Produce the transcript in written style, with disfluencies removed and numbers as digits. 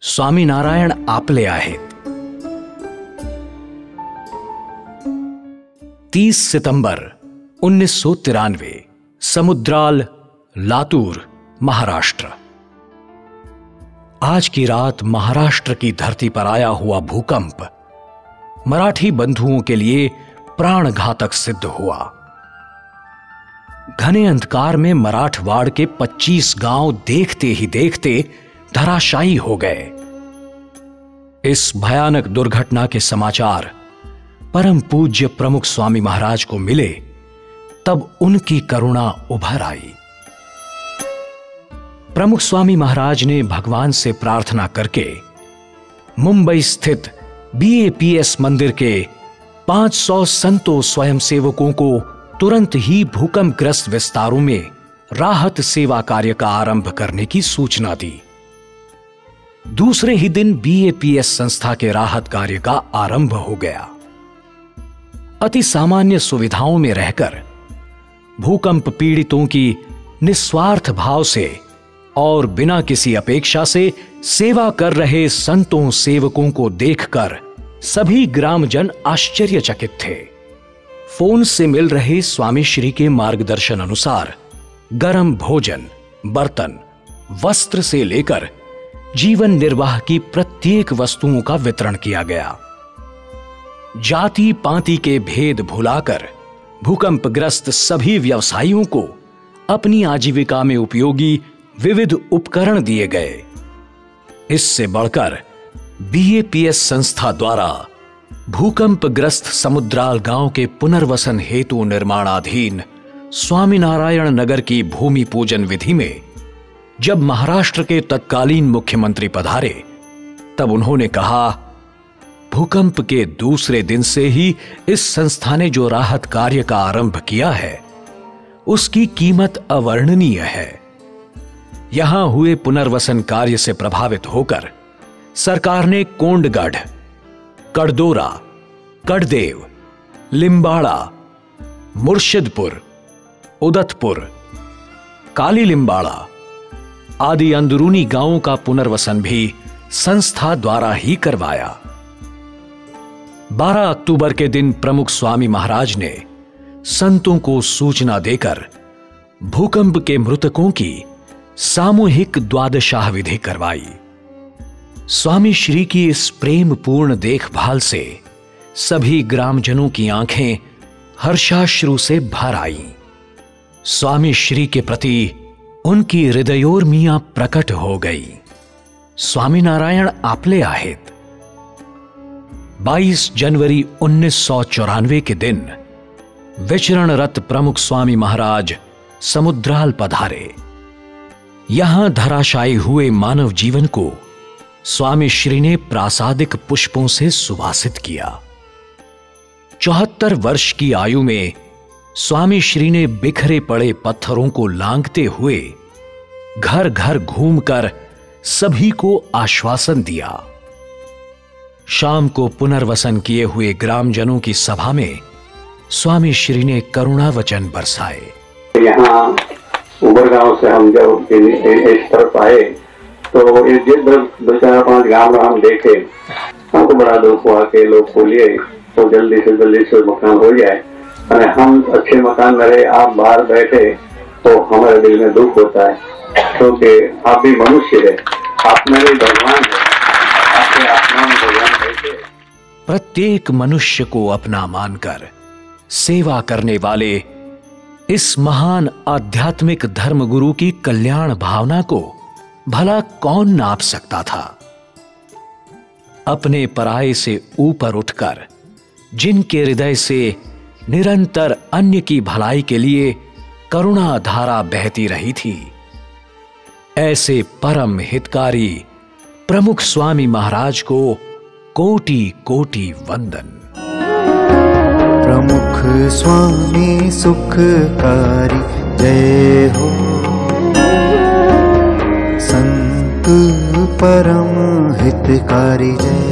स्वामीनारायण आपले आहेत. 30 सितंबर 1993, समुद्राल, लातूर, महाराष्ट्र. आज की रात महाराष्ट्र की धरती पर आया हुआ भूकंप मराठी बंधुओं के लिए प्राणघातक सिद्ध हुआ. घने अंधकार में मराठवाड़ के 25 गांव देखते ही देखते धराशायी हो गए. इस भयानक दुर्घटना के समाचार परम पूज्य प्रमुख स्वामी महाराज को मिले तब उनकी करुणा उभर आई. प्रमुख स्वामी महाराज ने भगवान से प्रार्थना करके मुंबई स्थित BAPS मंदिर के 500 संतों स्वयंसेवकों को तुरंत ही भूकंपग्रस्त विस्तारों में राहत सेवा कार्य का आरंभ करने की सूचना दी. दूसरे ही दिन BAPS संस्था के राहत कार्य का आरंभ हो गया. अति सामान्य सुविधाओं में रहकर भूकंप पीड़ितों की निस्वार्थ भाव से और बिना किसी अपेक्षा से सेवा कर रहे संतों सेवकों को देखकर सभी ग्रामजन आश्चर्यचकित थे. फोन से मिल रहे स्वामी श्री के मार्गदर्शन अनुसार गर्म भोजन, बर्तन, वस्त्र से लेकर जीवन निर्वाह की प्रत्येक वस्तुओं का वितरण किया गया. जाति पाति के भेद भुलाकर भूकंपग्रस्त सभी व्यवसायियों को अपनी आजीविका में उपयोगी विविध उपकरण दिए गए. इससे बढ़कर BAPS संस्था द्वारा भूकंपग्रस्त समुद्राल गांव के पुनर्वसन हेतु निर्माणाधीन स्वामीनारायण नगर की भूमि पूजन विधि में जब महाराष्ट्र के तत्कालीन मुख्यमंत्री पधारे तब उन्होंने कहा, भूकंप के दूसरे दिन से ही इस संस्था ने जो राहत कार्य का आरंभ किया है उसकी कीमत अवर्णनीय है. यहां हुए पुनर्वसन कार्य से प्रभावित होकर सरकार ने कोंडगढ़, कड़दोरा, कड़देव, लिंबाड़ा, मुर्शिदपुर, उदतपुर, काली लिंबाड़ा आदि अंदरूनी गांवों का पुनर्वसन भी संस्था द्वारा ही करवाया. 12 अक्टूबर के दिन प्रमुख स्वामी महाराज ने संतों को सूचना देकर भूकंप के मृतकों की सामूहिक द्वादशाह विधि करवाई. स्वामी श्री की इस प्रेमपूर्ण देखभाल से सभी ग्रामजनों की आंखें हर्षाश्रु से भर आईं. स्वामी श्री के प्रति उनकी हृदयोर्मियां प्रकट हो गई. स्वामीनारायण आपले आहेत. 22 जनवरी 1994 के दिन विचरणरत प्रमुख स्वामी महाराज समुद्राल पधारे. यहां धराशायी हुए मानव जीवन को स्वामी श्री ने प्रासादिक पुष्पों से सुवासित किया. 74 वर्ष की आयु में स्वामी श्री ने बिखरे पड़े पत्थरों को लांघते हुए घर घर घूमकर सभी को आश्वासन दिया. शाम को पुनर्वसन किए हुए ग्रामजनों की सभा में स्वामी श्री ने करुणा वचन बरसाए. यहाँ उबरगांव से हम जब इस तरफ आए तो जिस 2-4-5 गांव हम देखे, हमको बड़ा दुख हुआ कि लोग बोलिए तो जल्दी से मकान हो जाए और हम अच्छे मकान में रहे. आप बाहर बैठे तो हमारे दिल में दुख होता है क्योंकि आप भी मनुष्य है, आप में भी भगवान है, आपके आत्मा में भगवान बैठे. प्रत्येक मनुष्य को अपना मानकर सेवा करने वाले इस महान आध्यात्मिक धर्मगुरु की कल्याण भावना को भला कौन नाप सकता था. अपने पराये से ऊपर उठकर जिनके हृदय से निरंतर अन्य की भलाई के लिए करुणा धारा बहती रही थी, ऐसे परम हितकारी प्रमुख स्वामी महाराज को कोटि कोटि वंदन. प्रमुख स्वामी सुखकारी जय हो, संत परम हितकारी जय